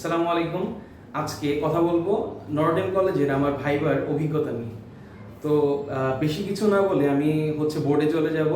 আসসালামু আলাইকুম। আজকে কথা বলবো নর্ডেন কলেজের আমার ভাইবার অভিজ্ঞতা নিয়ে। তো বেশি কিছু না বলে আমি বোর্ডে চলে যাব।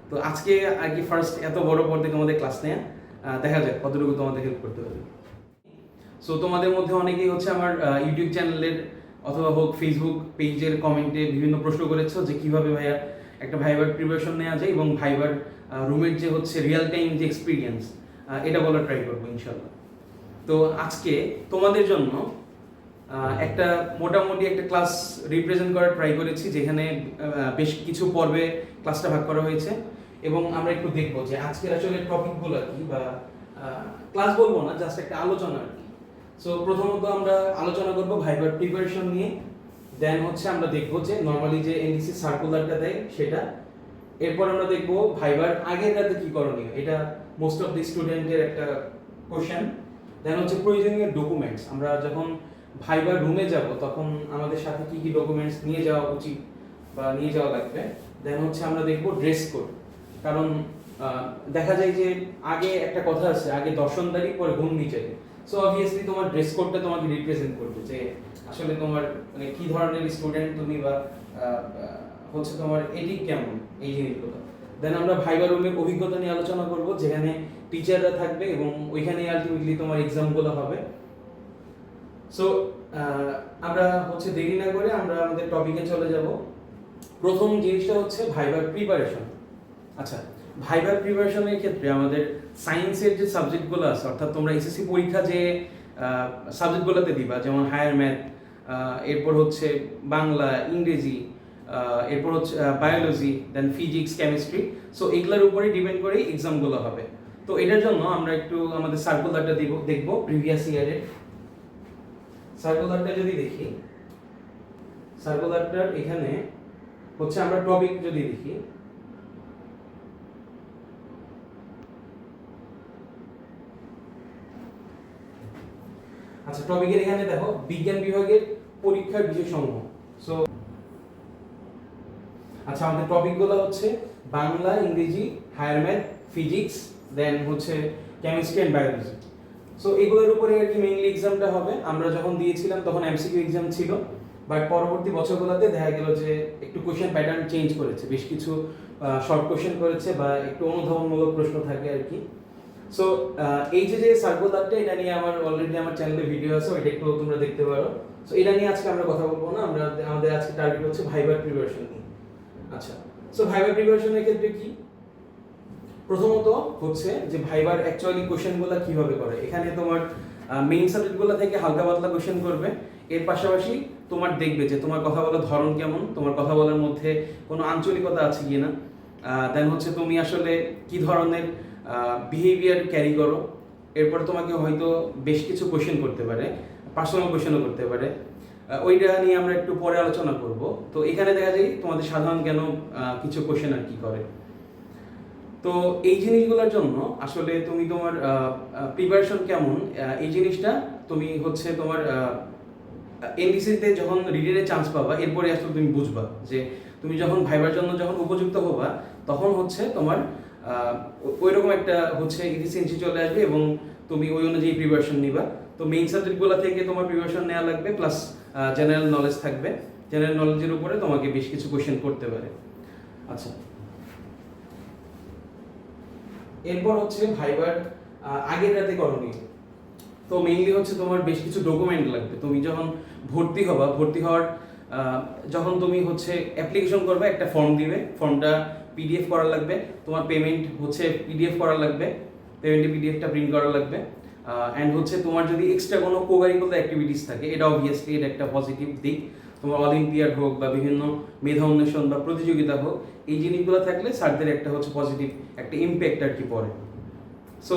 তো আজকে আর কি ফার্স্ট এত বড় পর্দায় তোমাদের ক্লাস নেয়া, দেখা যাক কতটুকু তোমাদের হেল্প করতে পারি। সো তোমাদের মধ্যে অনেকেই আমার ইউটিউব চ্যানেলের অথবা হোক ফেসবুক পেজের কমেন্টে বিভিন্ন প্রশ্ন করেছো যে কিভাবে ভাইয়া একটা ভাইবার প্রিপারেশন নেওয়া যায় এবং ভাইবার রুমের যে রিয়েল টাইম যে এক্সপিরিয়েন্স, এটা বলার ট্রাই করবো ইনশাল্লাহ। তো আজকে তোমাদের জন্য একটা মোটামুটি একটা ক্লাস রিপ্রেজেন্ট করার ট্রাই করেছি, যেখানে বেশ কিছু পর্বে ক্লাসটা ভাগ করা হয়েছে এবং আমরা একটু দেখবো যে আজকের আসলে টপিকগুলো কি, বা ক্লাস বলবো না, জাস্ট একটা আলোচনা আর কি। সো প্রথমত আমরা আলোচনা করবো ভাইবার প্রিপারেশন নিয়ে, দেন আমরা দেখবো যে নর্মালি যে এনডিসি সার্কুলারটা দেয় সেটা, এরপর আমরা দেখবো ভাইবার আগের রাতে কি করণীয়, এটা মোস্ট অফ দি স্টুডেন্টের একটা কোশ্চেন। দেন প্রয়োজনীয় ডকুমেন্টস, আমরা যখন ভাইবার রুমে যাব তখন আমাদের সাথে কি কি ডকুমেন্টস নিয়ে যাওয়া উচিত বা নিয়ে যাওয়া লাগবে। দেন আমরা দেখব ড্রেস কোড, কারণ দেখা যায় যে আগে একটা কথা আছে, আগে দর্শনদারি পরে গুণ বিচারি। সো অবভিয়াসলি তোমার ড্রেস কোডটা তোমাকে রিপ্রেজেন্ট করবে যে আসলে তোমার মানে কি ধরনের স্টুডেন্ট তুমি, বা তোমার এটিক কেমন, এই জিনিসগুলো। দেন আমরা ভাইবার রুমের অভিজ্ঞতা নিয়ে আলোচনা করব, যেখানে টিচাররা থাকবে এবং ওইখানে আলটিমেটলি তোমার এক্সামগুলো হবে। সো আমরা দেরি না করে আমরা আমাদের টপিকে চলে যাব। প্রথম জিনিসটা ভাইবার প্রিপারেশন। আচ্ছা, ভাইবার প্রিপারেশনের ক্ষেত্রে আমাদের সায়েন্সের যে সাবজেক্টগুলো আছে, অর্থাৎ তোমরা এসএসসি পরীক্ষা যে সাবজেক্টগুলোতে দিবা, যেমন হায়ার ম্যাথ, এরপর বাংলা, ইংরেজি, এরপর বায়োলজি, দেন ফিজিক্স, কেমিস্ট্রি। সো এগুলোর উপরে ডিপেন্ড করে এক্সামগুলো হবে। তো এটার জন্য আমরা একটু আমাদের সার্কুলারটা দেখবো প্রিভিয়াস ইয়ারের সার্কুলারটা। যদি দেখি সার্কুলারটার এখানে আমরা টপিক যদি দেখি, আচ্ছা টপিকের এখানে দেখো বিজ্ঞান বিভাগের পরীক্ষার বিষয়সমূহ। সো আচ্ছা, আমাদের টপিকগুলো বাংলা, ইংরেজি, higher math, physics, then chemistry and biology. So এগুলোর উপরে আর কি মেইনলি এক্সামটা হবে। আমরা যখন দিয়েছিলাম তখন এমসিকিউ এক্সাম ছিল, বাট পরবর্তী বছরগুলোতে দেখা গেল যে একটু কোশ্চেন প্যাটার্ন চেঞ্জ করেছে, বেশ কিছু শর্ট কোশ্চেন করেছে বা একটু অনুধাবনমূলক প্রশ্ন থাকে আর কি। সো এই যে সার্কুলারটা, এটা নিয়ে আমার অলরেডি আমার চ্যানেলে ভিডিও আছে, ওইটা একটু তোমরা দেখতে পারো। সো এটা নিয়ে আজকে আমরা কথা বলবো না, আমাদের আজকে টার্গেট ভাইবার প্রিপারেশন নিয়ে। আচ্ছা, সো ভাইবার প্রিপারেশনের ক্ষেত্রে কি, প্রথমত যে ভাইবার অ্যাকচুয়ালি কোশ্চেনগুলো কিভাবে করে। এখানে তোমার মেইন সাবজেক্টগুলো থেকে হালকা পাতলা কোশ্চেন করবে, এর পাশাপাশি তোমার দেখবে যে তোমার কথা বলার ধরন কেমন, তোমার কথা বলার মধ্যে কোনো আঞ্চলিকতা আছে কিনা। দেন তুমি আসলে কি ধরনের বিহেভিয়ার ক্যারি করো। এরপর তোমাকে হয়তো বেশ কিছু কোশ্চেন করতে পারে, পার্সোনাল কোশ্চেনও করতে পারে, ওইটা নিয়ে আমরা একটু পরে আলোচনা করব। তো এখানে দেখা যায় তোমাদের সাধারণ জ্ঞান কিছু কোশ্চেন আর কি করে। তো এই জিনিসগুলোর জন্য আসলে তুমি তোমার প্রিপারেশন কেমন, এই জিনিসটা তুমি তোমার এনডিসিতে যখন রিটেনে চান্স পাবা, এরপরে আসলে তুমি বুঝবা যে তুমি যখন ভাইবার জন্য যখন উপযুক্ত হবা, তখন তোমার ওইরকম একটা এফিসিয়েন্সি চলে আসবে এবং তুমি ওই অনুযায়ী প্রিপারেশন নিবা। তো মেইন সাবজেক্টগুলো থেকে তোমার প্রিপারেশন নেওয়া লাগবে, প্লাস জেনারেল নলেজ থাকবে। জেনারেল নলেজের উপরে তোমাকে বেশ কিছু কোশ্চেন করতে পারে। আচ্ছা, এরপর ভাইবার আগের রাতে করণীয়। তো মেইনলি তোমার বেশ কিছু ডকুমেন্ট লাগবে। তুমি যখন ভর্তি হবা, ভর্তি হওয়ার যখন তুমি অ্যাপ্লিকেশন করবে, একটা ফর্ম দিবে, ফর্মটা পিডিএফ করা লাগবে, তোমার পেমেন্ট পিডিএফ করা লাগবে, পেমেন্টের পিডিএফটা প্রিন্ট করা লাগবে। অ্যান্ড তোমার যদি এক্সট্রা কোনো কোকারিকুলার অ্যাক্টিভিটিস থাকে, এটা অবভিয়াসলি এর একটা পজিটিভ দিক। তোমার অলিম্পিয়াড হোক বা বিভিন্ন মেধা অন্বেষণ বা প্রতিযোগিতা হোক, এই জিনিসগুলো থাকলে স্যারদের একটা পজিটিভ একটা ইম্প্যাক্ট আর কি পড়ে। সো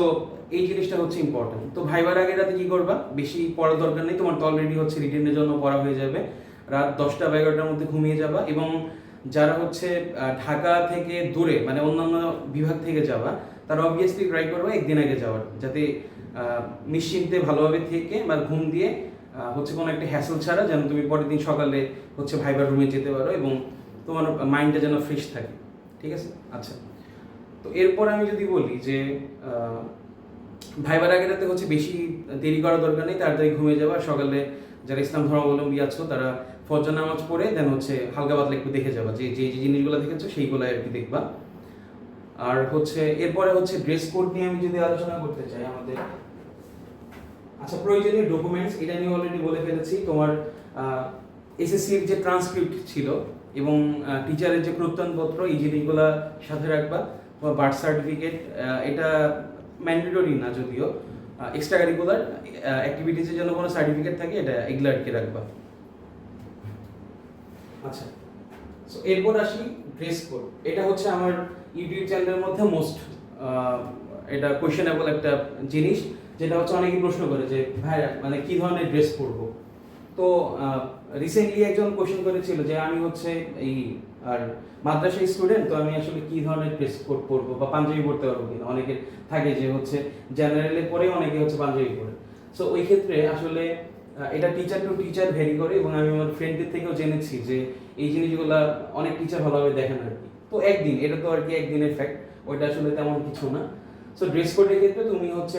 এই জিনিসটা ইম্পর্টেন্ট। তো ভাইবার আগে রাতে কি করবা, বেশি পড়ার দরকার নেই, তোমার তো অলরেডি রিটেনের জন্য পড়া হয়ে যাবে। রাত 10টা বা 11টার মধ্যে ঘুমিয়ে যাবা। এবং যারা ঢাকা থেকে দূরে, মানে অন্যান্য বিভাগ থেকে যাবা, তারা অবভিয়াসলি ট্রাই করবে একদিন আগে যাওয়ার, যাতে নিশ্চিন্তে ভালোভাবে থেকে বা ঘুম দিয়ে কোনো একটা হ্যাসেল ছাড়া যেন তুমি পরের দিন সকালে ভাইবার রুমে যেতে পারো এবং তোমার মাইন্ডটা যেন ফ্রেশ থাকে। ঠিক আছে? আচ্ছা, তো এরপর আমি যদি বলি যে ভাইবার আগে রাতে হচ্ছে বেশি দেরি করার দরকার নেই, তাড়াতাড়ি ঘুমিয়ে যাবা। সকালে যারা ইসলাম ধর্মাবলম্বী আছো তারা ফজর নামাজ পড়ে দেন হচ্ছে হালকা পাতলা একটু দেখে যাবা, যে যে জিনিসগুলো দেখেছো সেইগুলো আর কি দেখবা। আর হচ্ছে এরপরে হচ্ছে ড্রেস কোড নিয়ে আমি যদি আলোচনা করতে চাই আমাদের, আচ্ছা প্রয়োজনীয় ডকুমেন্টস এটা নিয়ে অলরেডি বলে ফেলেছি। তোমার এসএসসির যে ট্রান্সক্রিপ্ট ছিল এবং টিচারের যে প্রত্যয়নপত্র, এই জিনিসগুলো সাথে রাখবা। তোমার বার্থ সার্টিফিকেট, এটা ম্যান্ডেটরি না যদিও, এক্সট্রা কারিকুলার অ্যাক্টিভিটিসের জন্য কোনো সার্টিফিকেট থাকে এটা এগুলো আর কি রাখবা। আচ্ছা, সো এরপর আসি ড্রেস কোড। এটা হচ্ছে আমার ইউটিউব চ্যানেলের মধ্যে মোস্ট এটা কোয়েশ্চেনেবল একটা জিনিস, যেটা হচ্ছে অনেকেই প্রশ্ন করে যে ভাই মানে কি ধরনের ড্রেস পরবো। তো রিসেন্টলি একজন কোয়েশ্চেন করেছিল যে আমি হচ্ছে এই আর মাদ্রাসা স্টুডেন্ট, তো আমি আসলে কি ধরনের ড্রেস কোড পরবো বা পাঞ্জাবি পরতে পারবো কিনা। অনেকের থাকে যে হচ্ছে জেনারেলে পরে, অনেকে হচ্ছে পাঞ্জাবি পরে। সো ওই ক্ষেত্রে আসলে এটা টিচার টু টিচার ভ্যারি করে, এবং আমি আমার ফ্রেন্ডদের থেকেও জেনেছি যে এই জিনিসগুলো অনেক টিচার ভালোভাবে দেখেন আর কি। তো একদিন, এটা তো আর কি একদিনের ফ্যাক্ট, ওইটা আসলে তেমন কিছু না। সো ড্রেস কোডের ক্ষেত্রে তুমি হচ্ছে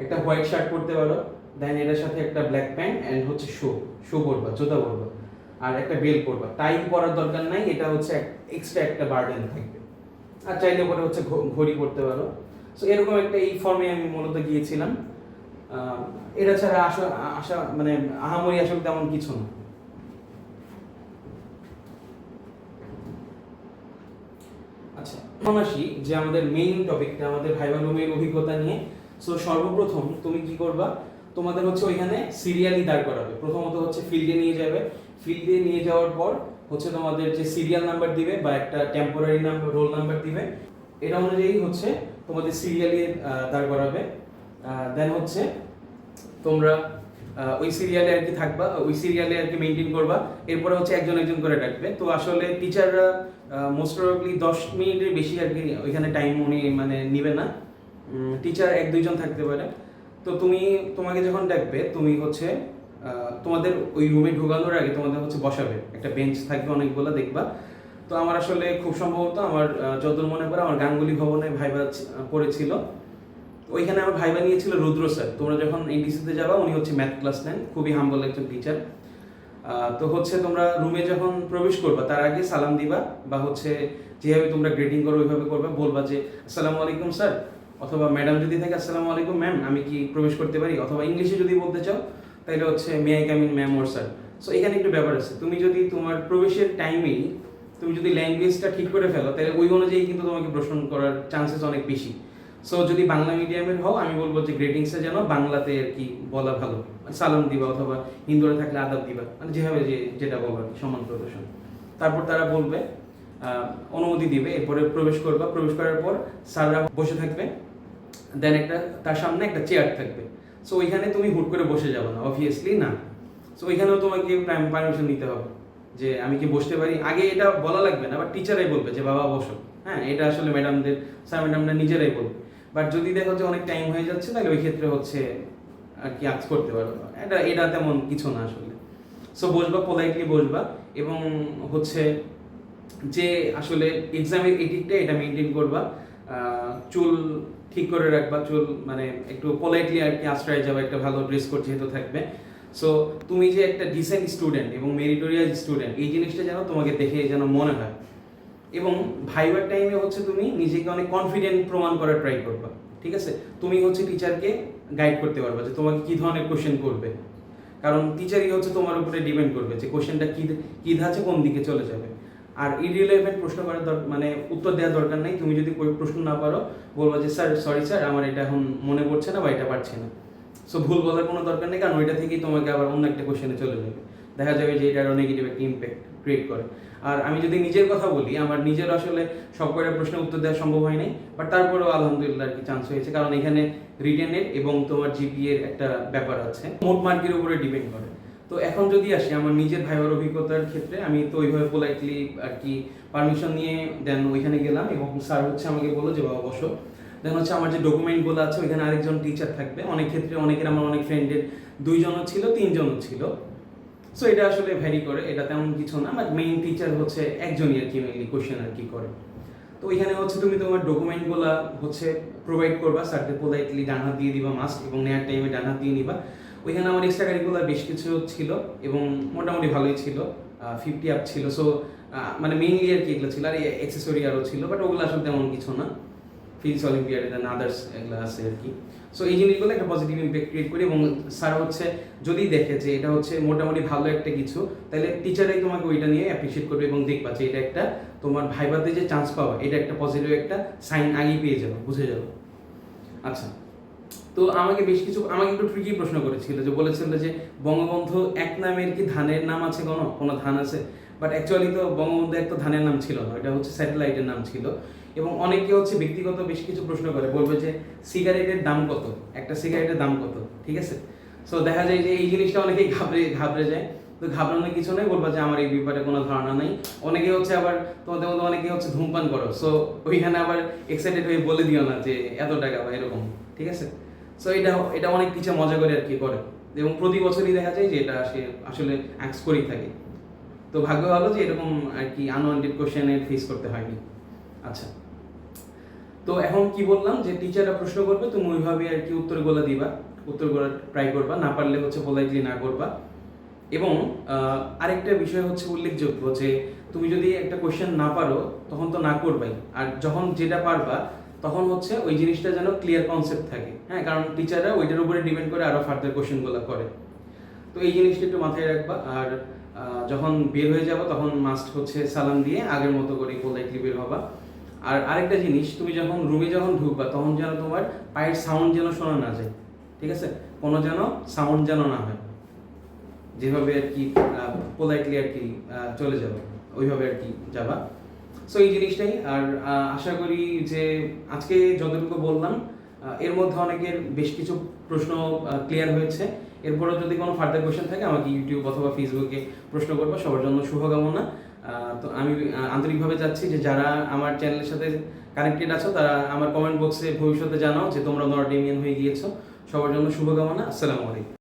একটা হোয়াইট শার্ট পরতে পারো, দেন এটার সাথে একটা ব্ল্যাক প্যান্ট অ্যান্ড হচ্ছে শু পরবা, জুতা পরবা, আর একটা বেল পরবা। টাই পরার দরকার নাই, এটা হচ্ছে এক্সট্রা একটা বার্ডেন থাকবে। আর চাইলে পরে হচ্ছে ঘড়ি পরতে পারো। সো এরকম একটা এই ফর্মে আমি মূলত গিয়েছিলাম। এটা ছাড়া আশা মানে আহামরি আসলে তেমন কিছু না। আচ্ছা, এখন আসি যে আমাদের মেইন টপিকটা, আমাদের ভাইবা রুমের অভিজ্ঞতা নিয়ে। সো সর্বপ্রথম তুমি কি করবা, তোমাদের হচ্ছে ওইখানে সিরিয়ালি দাঁড় করাবে। প্রথমত হচ্ছে ফিল্ডে নিয়ে যাবে, ফিল্ডে নিয়ে যাওয়ার পর হচ্ছে তোমাদের যে সিরিয়াল নাম্বার দিবে বা একটা টেম্পোরারি নাম্বার, রোল নাম্বার দিবে, এটা অনুযায়ী হচ্ছে তোমাদের সিরিয়ালি দাঁড় করাবে। দেন হচ্ছে তোমরা ওই সিরিয়ালে আর কি থাকবা, ওই সিরিয়ালে আর কি মেনটেন করবা। এরপরে হচ্ছে একজন একজন করে ডাকবে। তো আসলে টিচাররা মোস্ট প্রবাবলি 10 মিনিটের বেশি আর কি ওইখানে টাইম উনি মানে নিবে না, টিচার 1-2 জন থাকতে পারে। তো তোমাকে যখন ডাকবে, তুমি হচ্ছে তোমাদের ওই রুমে ঢোকানোর আগে তোমাদের হচ্ছে বসাবে, একটা বেঞ্চ থাকবে অনেকগুলো দেখবা। তো আমার আসলে খুব সম্ভবত আমার যতদূর মনে পড়ে আমার গাঙ্গুলি ভবনে ভাইবা পড়েছিল, ওইখানে আমার ভাইবা নিয়েছিল রুদ্র স্যার। তোমরা যখন এনটিসিতে যাবা, উনি হচ্ছে ম্যাথ ক্লাস নেন, খুবই হাম্বল একজন টিচার। তো হচ্ছে তোমরা রুমে যখন প্রবেশ করবা তার আগে সালাম দিবা, বা হচ্ছে যেভাবে তোমরা গ্রেটিং করো ওইভাবে করবা। বলবা যে আসসালামু আলাইকুম স্যার, অথবা ম্যাডাম যদি থাকে আসসালামু আলাইকুম ম্যাম, আমি কি প্রবেশ করতে পারি, অথবা ইংলিশে যদি বলতে চাও তাহলে হচ্ছে may I come in ma'am or sir. So এখানে একটু ব্যাপার আছে, তুমি যদি তোমার প্রবেশের টাইমেই তুমি যদি ল্যাঙ্গুয়েজটা ঠিক করে ফেলো, তাহলে ওই অনুযায়ী কিন্তু তোমাকে প্রশ্ন করার চান্সেস অনেক বেশি। সো যদি বাংলা মিডিয়ামের হও, আমি বলবো যে গ্রেটিংসে যেন বাংলাতে আর কি বলা ভালো, সালাম দিবা, অথবা হিন্দুরা থাকলে আদাব দিবা, মানে যেভাবে যেটা বলবো আর কি, সম্মান প্রদর্শন। তারপর তারা বলবে অনুমতি দিবে, এরপরে প্রবেশ করবা। প্রবেশ করার পর স্যাররা বসে থাকবে, দেন তার সামনে একটা চেয়ার থাকবে। সো ওইখানে তুমি হুট করে বসে যাবে না, অবভিয়াসলি না। সো ওইখানেও তোমাকে পারমিশন নিতে হবে যে আমি কি বসতে পারি। আগে এটা বলা লাগবে না, বাট টিচারাই বলবে যে বাবা বসো। হ্যাঁ, এটা আসলে ম্যাডামদের, স্যার ম্যাডামরা নিজেরাই বলবে। বাট যদি দেখো যে অনেক টাইম হয়ে যাচ্ছে, তাহলে ওই ক্ষেত্রে হচ্ছে আর কি আজ করতে পারো। এটা তেমন কিছু না আসলে। সো বসবা, পোলাইটলি বসবা, এবং হচ্ছে যে আসলে এক্সামের এটিকটা এটা মেনটেন করবা। চুল ঠিক করে রাখবা, চুল মানে একটু পোলাইটলি আর কি আশ্রয় যাবে, একটা ভালো ড্রেস কোড যেহেতু থাকবে। সো তুমি যে একটা ডিসেন্ট স্টুডেন্ট এবং মেরিটোরিয়াস স্টুডেন্ট, এই জিনিসটা যেন তোমাকে দেখে যেন মনে হয়। এবং ভাইবার টাইমে হচ্ছে তুমি নিজেকে অনেক কনফিডেন্ট প্রমাণ করার ট্রাই করবা, ঠিক আছে। তুমি হচ্ছে টিচারকে গাইড করতে পারবা যে তোমাকে কী ধরনের কোশ্চেন করবে, কারণ টিচারই হচ্ছে তোমার উপরে ডিপেন্ড করবে যে কোশ্চেনটা কী ধাঁচে কোন দিকে চলে যাবে। আর ইররিলেভেন্ট প্রশ্ন করার মানে উত্তর দেওয়ার দরকার নেই। তুমি যদি প্রশ্ন না পারো, বলবা যে স্যার সরি স্যার, আমার এটা এখন মনে পড়ছে না বা এটা পারছি না। সো ভুল বলার কোনো দরকার নেই, কারণ ওইটা থেকেই তোমাকে আবার অন্য একটা কোশ্চেনে চলে যাবে, দেখা যাবে যে এটা আরও নেগেটিভ একটা ইম্প্যাক্ট ক্রিয়েট করে। আর আমি যদি নিজের কথা বলি, আমার নিজের আসলে সব কয়টা প্রশ্নের উত্তর দেওয়া সম্ভব হয় নাই, বাট তারপরেও আলহামদুলিল্লাহ আর কি চান্স হয়েছে, কারণ এখানে রিটেনের এবং তোমার জিপিএর একটা ব্যাপার আছে, মোট মার্কের উপরে ডিপেন্ড করে। তো এখন যদি আসি আমার নিজের ভাইবার অভিজ্ঞতার ক্ষেত্রে, আমি তো ওইভাবে পোলাইটলি আর কি পারমিশন নিয়ে দেন ওইখানে গেলাম, এবং স্যার হচ্ছে আমাকে বললো যে বাবা বসো। দেন হচ্ছে আমার যে ডকুমেন্টগুলো আছে, ওইখানে আরেকজন টিচার থাকবে। অনেক ক্ষেত্রে আমার অনেক ফ্রেন্ডের 2জনও ছিল, 3জনও ছিল। সো এটা আসলে ভ্যারি করে, এটা তেমন কিছু না, বাট মেইন টিচার হচ্ছে একজনই আর কি মেইনলি কোশ্চেন আর কি করে। তো ওইখানে হচ্ছে তুমি তোমার ডকুমেন্টগুলো হচ্ছে প্রোভাইড করবা, স্যারদের পোলাইটলি ডান হাত দিয়ে দিবা মাস্ট, এবং নেওয়ার টাইমে ডান হাত দিয়ে নিবা। ওইখানে আমার এক্সট্রা কারিকুলার বেশ কিছু ছিল এবং মোটামুটি ভালোই ছিল, 50 আপ ছিল। সো মানে মেইনলি আর কি এগুলো ছিল, আর অ্যাক্সেসরি আরও ছিল, বাট ওগুলো আসলে তেমন কিছু না। ফিজিক্স অলিম্পিয়াড দেন আদার্স এগুলো আছে আর কি। সো এই জিনিসগুলো একটা পজিটিভ ইম্প্যাক্ট ক্রিয়েট করি, এবং স্যার হচ্ছে যদি দেখে যে এটা হচ্ছে মোটামুটি ভালো একটা কিছু, তাহলে টিচারাই তোমাকে ওইটা নিয়ে অ্যাপ্রিসিয়েট করবে এবং দেখবা যে এটা একটা তোমার ভাইভাতে যে চান্স পাওয়া, এটা একটা পজিটিভ একটা সাইন আগেই পেয়ে যাবে, বুঝে যাবে। আচ্ছা, তো আমাকে বেশ কিছু আমাকে একটু ট্রিকি প্রশ্ন করেছিল, যে বলেছিল যে বঙ্গবন্ধু এক নামের কি ধানের নাম আছে, কোনো ধান আছে? বাট অ্যাকচুয়ালি তো বঙ্গবন্ধু এক তো ধানের নাম ছিল না, এটা হচ্ছে স্যাটেলাইটের নাম ছিল। এবং অনেকে হচ্ছে ব্যক্তিগত বেশ কিছু প্রশ্ন করে, বলবে যে সিগারেটের দাম কত, একটা সিগারেটের দাম কত, ঠিক আছে? সো দেখা যায় যে এই জিনিসটা অনেকেই ঘাবড়ে যায়। তো ঘাবড়ানোর কিছু নেই, বলবা যে আমার এই ব্যাপারে কোনো ধারণা নেই। অনেকে হচ্ছে আবার তোমাদের মধ্যে অনেকে হচ্ছে ধূমপান করো, সো ওইখানে আবার এক্সাইটেড হয়ে বলে দিও না যে এত টাকা বা এরকম, ঠিক আছে? সো এটা অনেক কিছু মজা করে আর কি করে, এবং প্রতি বছরই দেখা যায় যে এটা আসলে অ্যাক্স করেই থাকে। তো ভাগ্য ভালো যে এরকম আর কি আনওয়ান্টেড কোশ্চেনের ফেস করতে হয়নি। আচ্ছা, তো এখন কি বললাম যে টিচাররা প্রশ্ন করবে, তুমি ওইভাবে আর কি উত্তরগুলো দিবা, উত্তরগুলো ট্রাই করবা, না পারলে হচ্ছে পোলাইটলি না করবা। এবং আরেকটা বিষয় হচ্ছে উল্লেখযোগ্য, যে তুমি যদি একটা কোশ্চেন না পারো তখন তো না করবাই, আর যখন যেটা পারবা তখন হচ্ছে ওই জিনিসটা যেন ক্লিয়ার কনসেপ্ট থাকে, হ্যাঁ, কারণ টিচাররা ওইটার উপরে ডিপেন্ড করে আরও ফার্দার কোশ্চেনগুলো করে। তো এই জিনিসটা একটু মাথায় রাখবা। আর যখন বের হয়ে যাবো তখন মাস্ট হচ্ছে সালাম দিয়ে আগের মতো করে পোলাইটলি বের হবা। আর আরেকটা জিনিস, তুমি যখন রুমে ঢুকবা তখন যেন তোমার পায়ের সাউন্ড যেন শোনা না যায়, ঠিক আছে? কোনো যেন সাউন্ড যেন না হয়, যেভাবে আর কি পোলাইটলি আর কি চলে যাবে, ওইভাবে আর কি যাবা। সো এই জিনিসটাই। আর আশা করি যে আজকে যতটুকু বললাম এর মধ্যে অনেকের বেশ কিছু প্রশ্ন ক্লিয়ার হয়েছে। এরপরে যদি কোনো ফার্দার কোয়েশ্চেন থাকে আমাকে ইউটিউব অথবা ফেসবুকে প্রশ্ন করবো। সবার জন্য শুভকামনা। তো আমি আন্তরিকভাবে চাচ্ছি যে যারা আমার চ্যানেলের সাথে কানেক্টেড আছো তারা আমার কমেন্ট বক্সে ভবিষ্যতে জানাও যে তোমরা নর্ডেমিয়ান হয়ে গিয়েছো। সবার জন্য শুভকামনা। আসসালামু আলাইকুম।